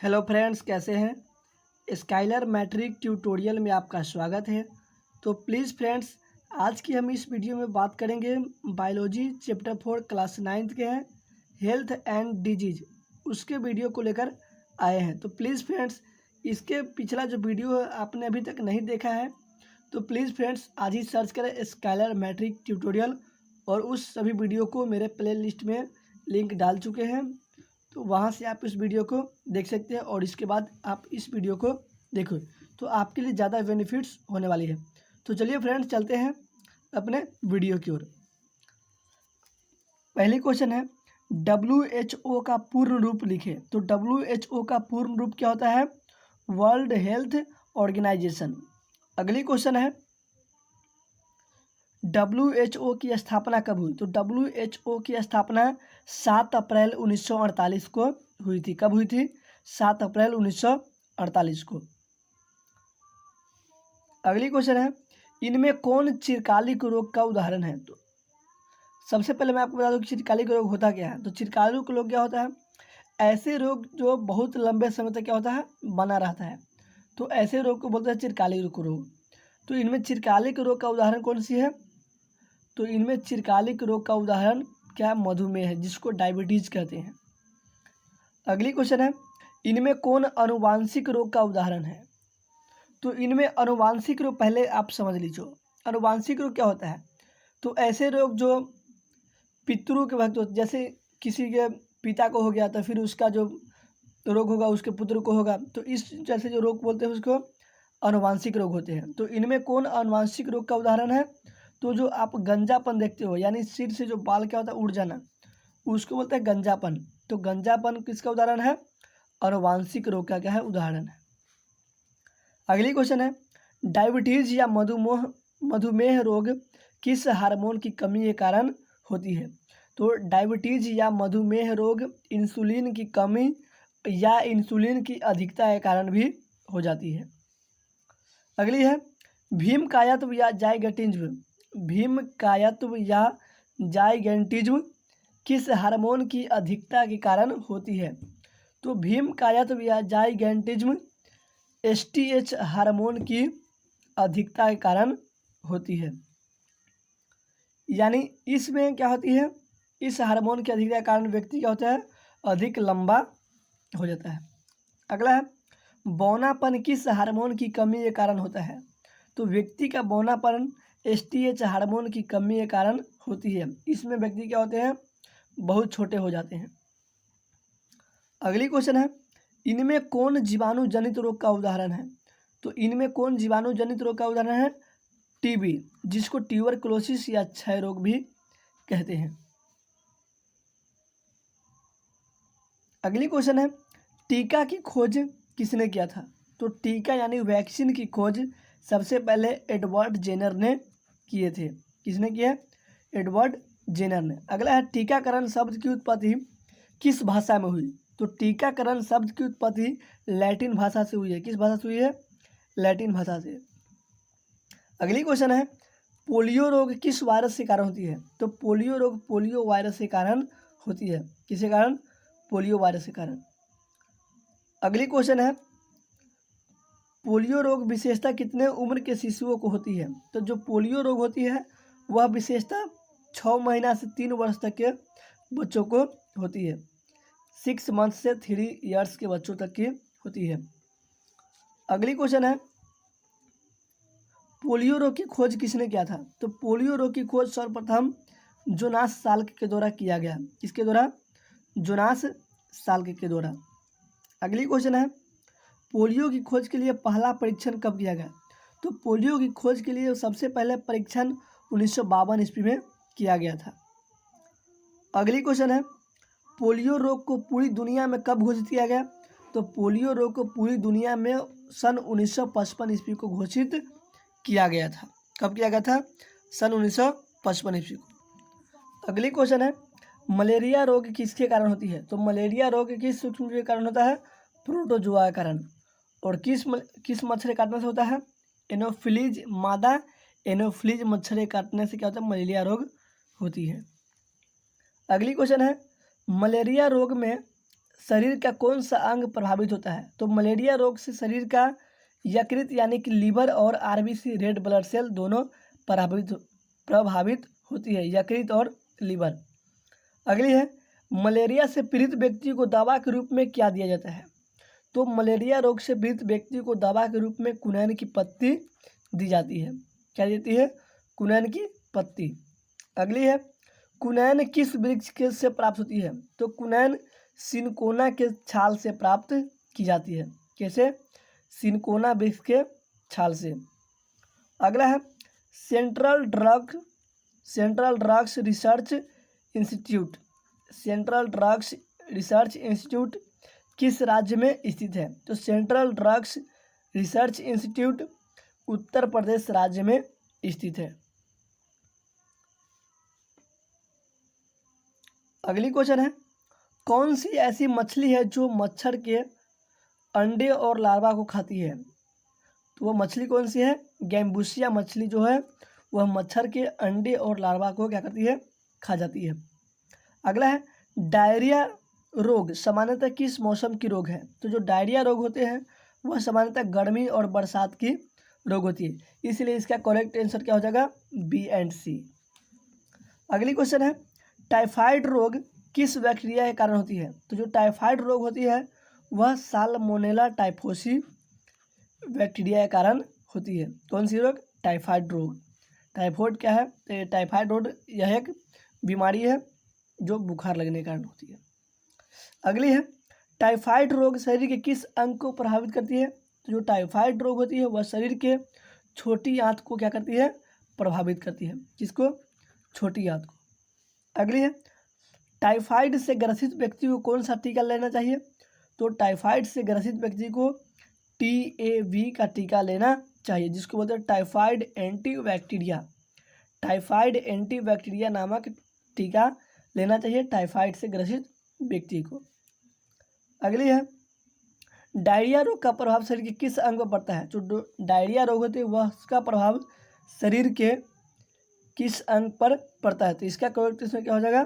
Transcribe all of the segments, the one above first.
Hello friends, कैसे हैं। Skyler matric tutorial में आपका स्वागत है। तो प्लीज़ फ्रेंड्स, आज की हम इस वीडियो में बात करेंगे बायोलॉजी चैप्टर 4 क्लास 9th के हैं, हेल्थ एंड डिजीज। उसके वीडियो को लेकर आए हैं। तो प्लीज़ फ्रेंड्स, इसके पिछला जो वीडियो आपने अभी तक नहीं देखा है तो प्लीज़ फ्रेंड्स आज ही सर्च करें स्काइलर मैट्रिक ट्यूटोरियल, और उस सभी वीडियो को मेरे प्ले लिस्ट में लिंक डाल चुके हैं। तो वहाँ से आप इस वीडियो को देख सकते हैं और इसके बाद आप इस वीडियो को देखो तो आपके लिए ज़्यादा बेनिफिट्स होने वाली है। तो चलिए फ्रेंड्स, चलते हैं अपने वीडियो की ओर। पहली क्वेश्चन है, WHO का पूर्ण रूप लिखे। तो WHO का पूर्ण रूप क्या होता है? World health organisation. अगली क्वेश्चन है, WHO की स्थापना कब हुई? तो WHO की स्थापना 7 अप्रैल 1948 को हुई थी। कब हुई थी? 7 अप्रैल 1948 को। अगली क्वेश्चन है, इनमें कौन चिरकालिक रोग का उदाहरण है? तो सबसे पहले मैं आपको बता दूं कि चिरकालिक रोग होता क्या है। तो चिरकालिक रोग क्या होता है? ऐसे रोग जो बहुत लंबे समय तक क्या होता है, बना रहता है। तो ऐसे रोग को बोलते हैं चिरकालिक रोग। तो इनमें चिरकालिक रोग का उदाहरण कौन सी है? तो इनमें चिरकालिक रोग का उदाहरण क्या? मधुमेह है, जिसको डायबिटीज कहते हैं। अगली क्वेश्चन है, इनमें कौन आनुवांशिक रोग का उदाहरण है? तो इनमें आनुवांशिक रोग पहले आप समझ लीजिए। आनुवांशिक रोग क्या होता है? तो ऐसे रोग जो पितरों के वक्त, जैसे किसी के पिता को हो गया तो फिर उसका जो रोग होगा उसके पुत्र को होगा, तो इस जैसे जो रोग बोलते हैं उसको आनुवांशिक रोग होते हैं। तो इनमें कौन आनुवांशिक रोग का उदाहरण है? तो जो आप गंजापन देखते हो, यानी सिर से जो बाल क्या होता है, उड़ जाना, उसको बोलते हैं गंजापन। तो गंजापन किसका उदाहरण है? आनुवांशिक रोग का क्या है? उदाहरण है। अगली क्वेश्चन है, डायबिटीज या मधुमेह रोग किस हार्मोन की कमी के कारण होती है? तो डायबिटीज या मधुमेह रोग इंसुलिन की कमी या इंसुलिन की अधिकता के कारण भी हो जाती है। अगली है, भीम कायत्व या जाइगेंटिज्म किस हार्मोन की अधिकता के कारण होती है? तो भीम कायत्व या जाइगेंटिज्म STH हार्मोन की अधिकता के कारण होती है। यानी इसमें क्या होती है, इस हार्मोन की अधिकता के कारण व्यक्ति क्या होता है, अधिक लंबा हो जाता है। अगला है, बौनापन किस हार्मोन की कमी के कारण होता है? तो व्यक्ति का बौनापन STH हार्मोन की कमी के कारण होती है। इसमें व्यक्ति क्या होते हैं, बहुत छोटे हो जाते हैं। अगली क्वेश्चन है, इनमें कौन जीवाणु जनित रोग का उदाहरण है? तो इनमें कौन जीवाणु जनित रोग का उदाहरण है? TB, जिसको ट्यूबरकुलोसिस या क्षय रोग भी कहते हैं। अगली क्वेश्चन है, टीका की खोज किसने किया था? तो टीका यानी वैक्सीन की खोज सबसे पहले एडवर्ड जेनर ने किए थे। किसने किए? एडवर्ड जेनर ने। अगला है, टीकाकरण शब्द की उत्पत्ति किस भाषा में हुई? तो टीकाकरण शब्द की उत्पत्ति लैटिन भाषा से हुई है। किस भाषा से हुई है? लैटिन भाषा से। अगली क्वेश्चन है, पोलियो रोग किस वायरस के कारण होती है? तो पोलियो रोग पोलियो वायरस के कारण होती है। किसके कारण? पोलियो वायरस के कारण। अगली क्वेश्चन है, पोलियो रोग विशेषता कितने उम्र के शिशुओं को होती है? तो जो पोलियो रोग होती है वह विशेषता 6 महीना से 3 वर्ष तक के बच्चों को होती है। 6 मंथ से 3 ईयर्स के बच्चों तक की होती है। अगली क्वेश्चन है, पोलियो रोग की खोज किसने किया था? तो पोलियो रोग की खोज सर्वप्रथम जोनास साल्क के द्वारा किया गया। किसके द्वारा? जोनास साल्क के द्वारा। अगली क्वेश्चन है, पोलियो की खोज के लिए पहला परीक्षण कब किया गया? तो पोलियो की खोज के लिए सबसे पहले परीक्षण 1952 ईस्वी में किया गया था। अगली क्वेश्चन है, पोलियो रोग को पूरी दुनिया में कब घोषित किया गया? तो पोलियो रोग को पूरी दुनिया में सन 1955 ईस्वी को घोषित किया गया था। कब किया गया था? सन 1955 ईस्वी को। अगली क्वेश्चन है, मलेरिया रोग किसके कारण होती है? तो मलेरिया रोग किस सूक्ष्म जीव के कारण होता है? प्रोटोजोआ के कारण। और किस मच्छर के काटने से होता है? एनोफिलीज मादा एनोफिलीज मच्छर के काटने से क्या होता है? मलेरिया रोग होती है। अगली क्वेश्चन है, मलेरिया रोग में शरीर का कौन सा अंग प्रभावित होता है? तो मलेरिया रोग से शरीर का यकृत यानी कि लीवर और आरबीसी रेड ब्लड सेल दोनों प्रभावित होती है, यकृत और लीवर। अगली है, मलेरिया से पीड़ित व्यक्ति को दवा के रूप में क्या दिया जाता है? तो मलेरिया रोग से पीड़ित व्यक्ति को दवा के रूप में कुनैन की पत्ती दी जाती है। क्या देती है? कुनैन की पत्ती। अगली है, कुनैन किस वृक्ष के से प्राप्त होती है? तो कुनैन सिनकोना के छाल से प्राप्त की जाती है। कैसे? सिनकोना वृक्ष के छाल से। अगला है, सेंट्रल ड्रग्स रिसर्च इंस्टीट्यूट किस राज्य में स्थित है? तो central drugs research institute Uttar Pradesh राज्य में स्थित है। अगली क्वेश्चन है, कौन सी ऐसी मछली है जो मच्छर के अंडे और लार्वा को खाती है? तो वो मछली कौन सी है? गैम्बूसिया मछली जो है वह मच्छर के अंडे और लार्वा को क्या करती है? खा जाती है। अगला है, डायरिया रोग सामान्यतः किस मौसम की रोग है? तो जो डायरिया रोग होते हैं वह सामान्यतः गर्मी और बरसात की रोग होती है, इसलिए इसका करेक्ट आंसर क्या हो जाएगा? बी एंड सी। अगली क्वेश्चन है, टाइफाइड रोग किस बैक्टीरिया के कारण होती है? तो जो टाइफाइड रोग होती है वह साल्मोनेला टाइफोसी बैक्टीरिया के कारण होती है। कौन सी रोग? टाइफाइड रोग। टाइफाइड क्या है? तो टाइफाइड रोग यह एक बीमारी है जो बुखार लगने के कारण होती है। अगली है, टाइफाइड रोग शरीर के किस अंग को प्रभावित करती है? तो जो टाइफाइड रोग होती है वह शरीर के छोटी आंत को क्या करती है? प्रभावित करती है। किसको? छोटी आंत को। अगली है, टाइफाइड से ग्रसित व्यक्ति को कौन सा टीका लेना चाहिए? तो टाइफाइड से ग्रसित व्यक्ति को TAV का टीका लेना चाहिए, जिसको बोलते हैं टाइफाइड एंटीबैक्टीरिया नामक टीका लेना चाहिए टाइफाइड से ग्रसित व्यक्ति को। अगली है, डायरिया रोग का प्रभाव शरीर के किस अंग पर पड़ता है? जो डायरिया रोग होती है वह उसका प्रभाव शरीर के किस अंग पर पड़ता है? तो इसका करेक्ट इसमें क्या हो जाएगा?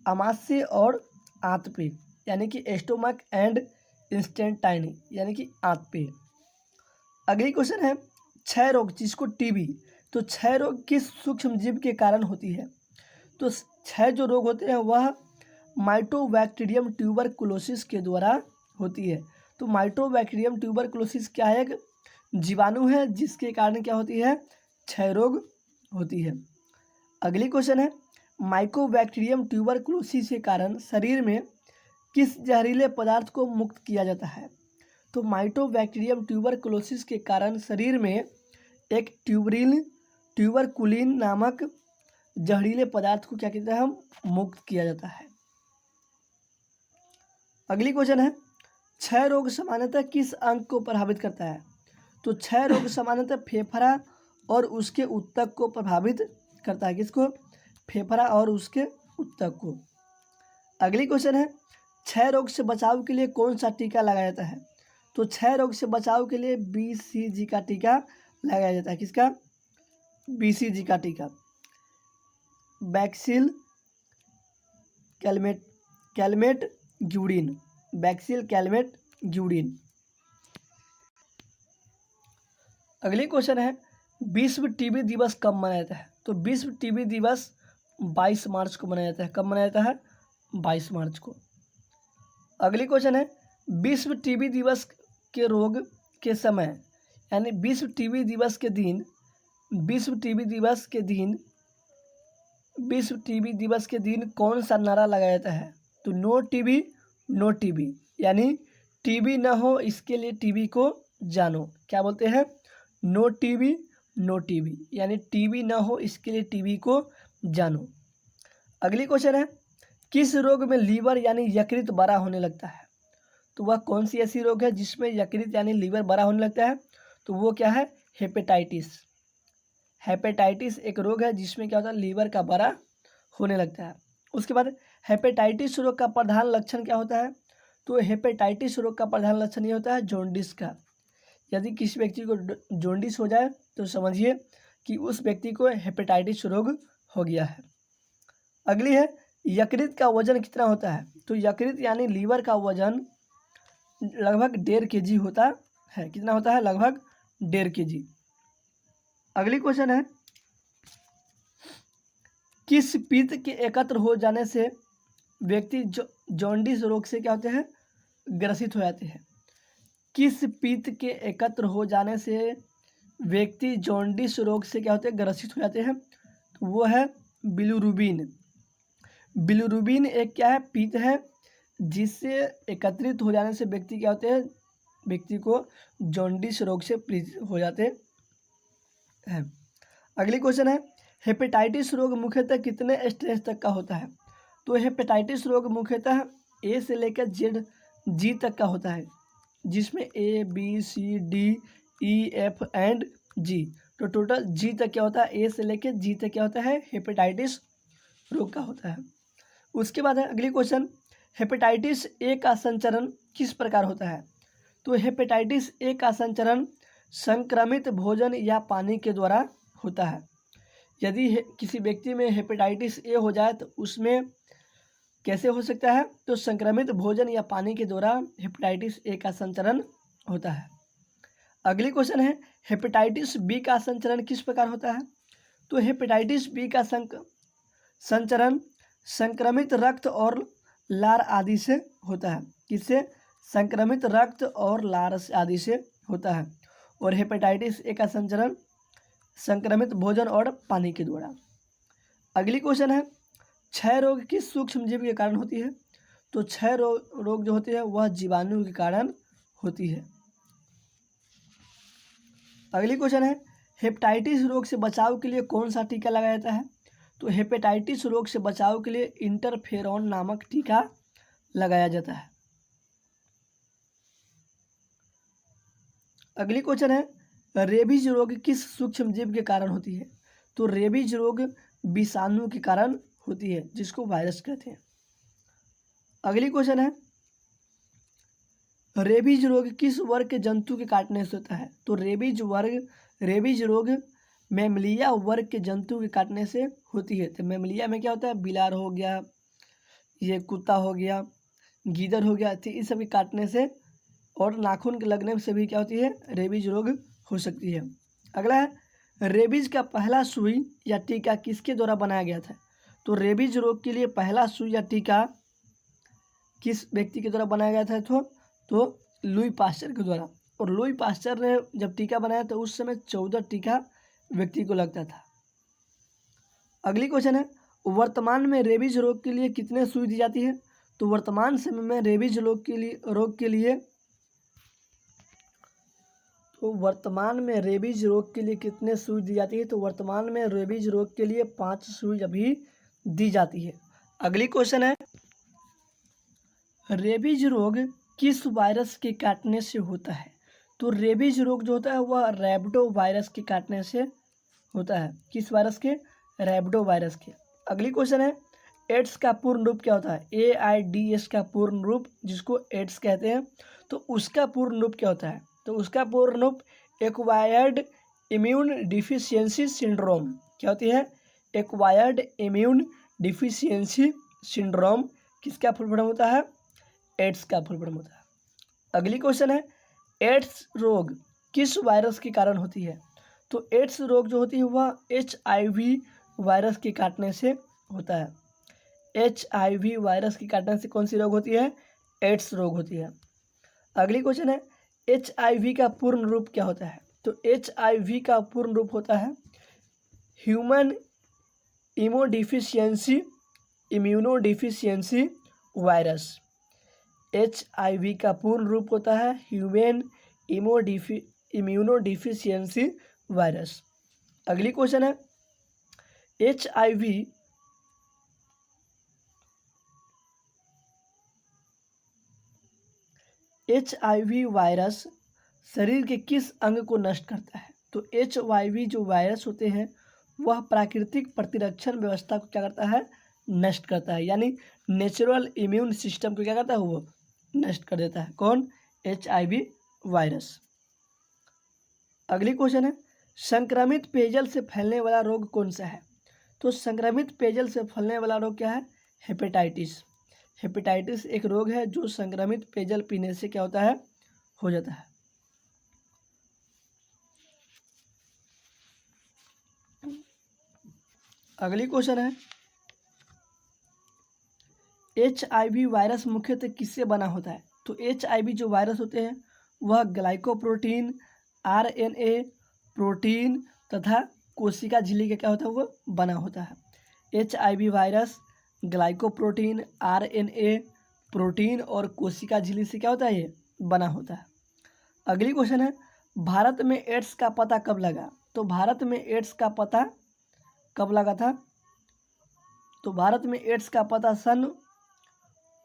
अमाशय और आंत यानी कि एस्टोमक एंड इंस्टेंटाइन यानी कि आंत पे। अगली क्वेश्चन है, क्षय रोग जिसको टीबी, तो क्षय रोग किस सूक्ष्म जीव के कारण होती है? तो क्षय जो रोग होते हैं वह माइटोबैक्टीरियम ट्यूबरकुलोसिस के द्वारा होती है। तो माइटोबैक्टीरियम ट्यूबरकुलोसिस क्या है? एक जीवाणु है जिसके कारण क्या होती है? क्षय रोग होती है। अगली क्वेश्चन है, माइकोबैक्टीरियम ट्यूबरकुलोसिस के कारण शरीर में किस जहरीले पदार्थ को मुक्त किया जाता है? तो माइटोबैक्टीरियम ट्यूबरकुलोसिस के कारण शरीर में एक ट्यूबरकुलिन नामक जहरीले पदार्थ को क्या कहते हैं? हम मुक्त किया जाता है। अगली क्वेश्चन है, क्षय रोग सामान्यतः किस अंग को प्रभावित करता है? तो क्षय रोग सामान्यतः फेफड़ा और उसके ऊतक को प्रभावित करता है। किसको? फेफड़ा और उसके ऊतक को। अगली क्वेश्चन है, क्षय रोग से बचाव के लिए कौन सा टीका लगाया जाता है? तो क्षय रोग से बचाव के लिए BCG का टीका लगाया जाता है। किसका? BCG का टीका, बैक्सील कैलमेट ग्यूरिन। अगली क्वेश्चन है, विश्व टीबी दिवस कब मनाया जाता है? तो विश्व टीबी दिवस 22 मार्च को मनाया जाता है। कब मनाया जाता है? 22 मार्च को। अगली क्वेश्चन है, विश्व टीबी दिवस के रोग के समय यानी विश्व टीबी दिवस के दिन कौन सा नारा लगाया जाता है? तो नो टीबी यानी टीबी न हो इसके लिए टीबी को जानो। क्या बोलते हैं? नो टीबी यानी टीबी न हो इसके लिए टीबी को जानो। अगली क्वेश्चन है, किस रोग में लीवर यानी यकृत बड़ा होने लगता है? तो वह कौन सी ऐसी रोग है जिसमें यकृत यानी लीवर बड़ा होने लगता है? तो वो क्या है? हेपेटाइटिस एक रोग है जिसमें क्या होता है? लीवर का बड़ा होने लगता है। उसके बाद हेपेटाइटिस रोग का प्रधान लक्षण क्या होता है? तो हेपेटाइटिस रोग का प्रधान लक्षण ये होता है जॉन्डिस का। यदि किसी व्यक्ति को जॉन्डिस हो जाए तो समझिए कि उस व्यक्ति को हेपेटाइटिस रोग हो गया है। अगली है, यकृत का वजन कितना होता है? तो यकृत यानी लीवर का वजन लगभग 1.5 kg होता है। कितना होता है? लगभग 1.5 kg। अगली क्वेश्चन है, किस पित्त के एकत्र हो जाने से व्यक्ति जॉन्डिस रोग से क्या होते हैं? ग्रसित हो जाते हैं। किस पित्त के एकत्र हो जाने से व्यक्ति जॉन्डिस रोग से क्या होते हैं? ग्रसित हो जाते हैं। तो वो है बिलिरुबिन। बिलिरुबिन एक क्या है? पित्त है जिससे एकत्रित हो जाने से व्यक्ति क्या होते हैं? व्यक्ति को जॉन्डिस रोग से पीड़ित हो जाते हैं। अगली क्वेश्चन है, हेपेटाइटिस रोग मुख्यतः कितने स्टेज तक का होता है? तो हेपेटाइटिस रोग मुख्यतः ए से लेकर जी तक का होता है, जिसमें A B C D E F and G. तो टोटल जी तक क्या होता है? ए से लेकर जी तक क्या होता है? हेपेटाइटिस रोग का होता है। उसके बाद है अगली क्वेश्चन, हेपेटाइटिस ए का संचरण किस प्रकार होता है? तो हेपेटाइटिस ए का संचरण संक्रमित भोजन या पानी के द्वारा होता है। यदि किसी व्यक्ति में हेपेटाइटिस ए हो जाए तो उसमें कैसे हो सकता है? तो संक्रमित भोजन या पानी के द्वारा हेपेटाइटिस ए का संचरण होता है। अगली क्वेश्चन है, हेपेटाइटिस बी का संचरण किस प्रकार होता है? तो हेपेटाइटिस बी का संचरण संक्रमित रक्त और लार आदि से होता है। किससे? संक्रमित रक्त और लार आदि से होता है। और हेपेटाइटिस ए का संचरण संक्रमित भोजन और पानी के द्वारा। अगली क्वेश्चन है, क्षय रोग किस सूक्ष्म जीव के कारण होती है? तो क्षय रोग जो होती है वह जीवाणु के कारण होती है। अगली क्वेश्चन है, हेपेटाइटिस रोग से बचाव के लिए कौन सा टीका लगाया जाता है? तो हेपेटाइटिस रोग से बचाव के लिए इंटरफेरॉन नामक टीका लगाया जाता है। अगली क्वेश्चन है, रेबीज रोग किस सूक्ष्म जीव के कारण होती है? तो रेबीज रोग विषाणु के कारण होती है, जिसको वायरस कहते हैं। अगली क्वेश्चन है, रेबीज रोग किस वर्ग के जंतु के काटने से होता है? तो रेबीज रोग मेमलिया वर्ग के जंतु के काटने से होती है। तो मेमलिया में क्या होता है? बिलार हो गया, ये कुत्ता हो गया, गीदड़ हो गया, तो इस सभी काटने से और नाखून के लगने से भी क्या होती है? रेबीज रोग हो सकती है। अगला है, रेबीज का पहला सुई या टीका किसके द्वारा बनाया गया था? तो रेबीज रोग के लिए पहला सुई या टीका किस व्यक्ति के द्वारा बनाया गया था? तो लुई पास्चर के द्वारा। और लुई पास्चर ने जब टीका बनाया तो उस समय 14 टीका व्यक्ति को लगता था। अगली क्वेश्चन है, वर्तमान में रेबीज रोग के लिए कितने सुई दी जाती है? तो वर्तमान समय में रेबीज रोग के लिए वर्तमान में रेबीज रोग के लिए कितने सुई दी जाती है? तो वर्तमान में रेबीज रोग के लिए 5 सुई अभी दी जाती है। अगली क्वेश्चन है, रेबीज रोग किस वायरस के काटने से होता है? तो रेबीज रोग जो होता है वह रैबिडो वायरस के काटने से होता है। किस वायरस के? रैबिडो वायरस के। अगली क्वेश्चन है, एड्स का पूर्ण रूप क्या होता है? AIDS का पूर्ण रूप जिसको एड्स कहते हैं, तो उसका पूर्ण रूप क्या होता है? तो उसका पूर्ण रूप एक्वायर्ड इम्यून डिफिशियंसी सिंड्रोम क्या होती है? एक्वायर्ड इम्यून डिफिशियंसी सिंड्रोम किसका फुल फॉर्म होता है? एड्स का फुल फॉर्म होता है। अगली क्वेश्चन है, एड्स रोग किस वायरस के कारण होती है? तो एड्स रोग जो होती है वह HIV वायरस के काटने से होता है। HIV वायरस के काटने से कौन सी रोग होती है? एड्स रोग होती है। अगली क्वेश्चन है, HIV का पूर्ण रूप क्या होता है? तो HIV का पूर्ण रूप होता है ह्यूमन इम्यूनोडिफिशियंसी वायरस। HIV का पूर्ण रूप होता है ह्यूमन इम्यूनोडिफिशियंसी वायरस। अगली क्वेश्चन है, HIV वायरस शरीर के किस अंग को नष्ट करता है? तो HIV जो वायरस होते हैं वह प्राकृतिक प्रतिरक्षण व्यवस्था को क्या करता है? नष्ट करता है। यानी नेचुरल इम्यून सिस्टम को क्या करता है? वो नष्ट कर देता है। कौन? HIV virus. अगली क्वेश्चन है, संक्रमित पेयजल से फैलने वाला रोग कौन सा है? तो संक्रमित पेयजल से फैलने वाला रोग क्या है? हेपेटाइटिस। हेपेटाइटिस एक रोग है जो संक्रमित पेयजल पीने से क्या होता है, हो जाता है। अगली क्वेश्चन है, HIV वायरस मुख्यतः किससे बना होता है? तो HIV जो वायरस होते हैं वह ग्लाइकोप्रोटीन, RNA, प्रोटीन तथा कोशिका झिल्ली का क्या होता है, वो बना होता है। HIV virus glycoprotein, RNA, protein और कोशिका झिल्ली से क्या होता है, ये बना होता है। अगली क्वेश्चन है, भारत में एड्स का पता कब लगा? तो भारत में एड्स का पता कब लगा था? तो भारत में एड्स का पता सन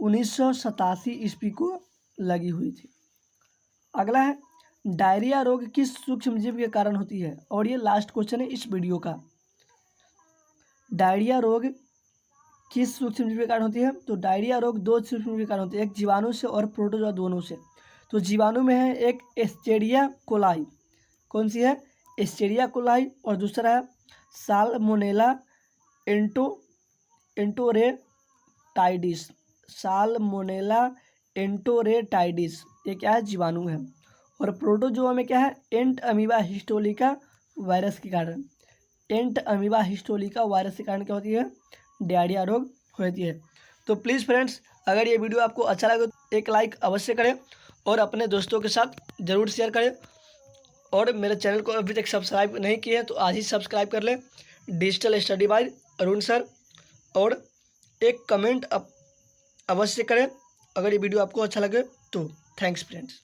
1987 ईस्वी को लगी हुई थी। अगला है, डायरिया रोग किस सूक्ष्मजीव के कारण होती है? और ये लास्ट क्वेश्चन है इस वीडियो का। डायरिया रोग किस सूक्ष्मजीव के कारण होती है? तो डायरिया रोग दो सूक्ष्मजीव के कारण होती है, एक जीवाणु से और प्रोटोजोआ दोनों से। तो जीवाणु में है एक एस्टेरिया कोलाई, कौन सी है, एस्टेरिया कोलाई, और दूसरा है साल्मोनेला एंटोरेटाइडिस। साल्मोनेला एंटोरेटाइडिस ये क्या है, जीवाणु है। और प्रोटोजोआ में क्या है, एंट अमीबा हिस्टोलिका वायरस के कारण, एंट अमीबा हिस्टोलिका वायरस के कारण क्या होती है, डायरिया रोग होती है। तो प्लीज़ फ्रेंड्स, अगर ये वीडियो आपको अच्छा लगे तो एक लाइक अवश्य करें और अपने दोस्तों के साथ ज़रूर शेयर करें। और मेरे चैनल को अभी तक सब्सक्राइब नहीं किए हैं तो आज ही सब्सक्राइब कर लें, digital study bye Arun sir. और एक कमेंट अवश्य करें अगर ये वीडियो आपको अच्छा लगे तो। Thanks friends.